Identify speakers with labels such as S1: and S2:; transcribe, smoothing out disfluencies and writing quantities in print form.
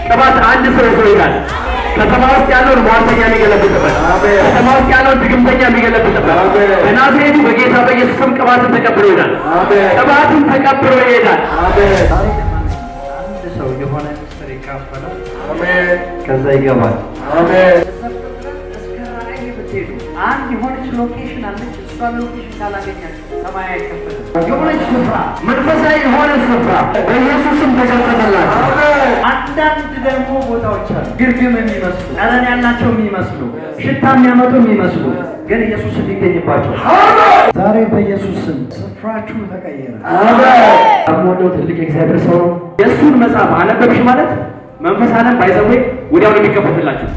S1: ቅባት አንድ ሰው ይይዛል። ከተማ ውስጥ ያለውን ሟርተኛ የሚገለብጥበት፣ ከተማ ውስጥ ያለውን ድግምተኛ የሚገለብጥበት በናዝሬቱ በጌታ በኢየሱስ ስም ቅባትን ተቀብሎ ይሄዳል። ቅባትን ተቀብሎ ይሄዳል። አንድ ሰው የሆነ ምስጢር ይካፈላል። ከዛ ይገባል። አንድ የሆነች ሎኬሽን አለች። እሷ ሎኬሽን ካላገኛችሁ ሰማይ አይከፈትም። የሆነች ስፍራ መንፈሳዊ የሆነ ስፍራ በኢየሱስም ተከፈተላችሁ። አንዳንድ ደግሞ ቦታዎች አሉ፣ ግርግም የሚመስሉ ጠረን ያላቸው የሚመስሉ ሽታ የሚያመጡ የሚመስሉ ግን ኢየሱስ ሊገኝባቸው ዛሬ በኢየሱስ ስም ስፍራችሁ ተቀየረ። አሞዶ ትልቅ እግዚአብሔር ሰው ነው። የእሱን መጽሐፍ አነበብሽ ማለት መንፈስ ዓለም ባይዘዌ ወዲያው ነው የሚከፈትላችሁ።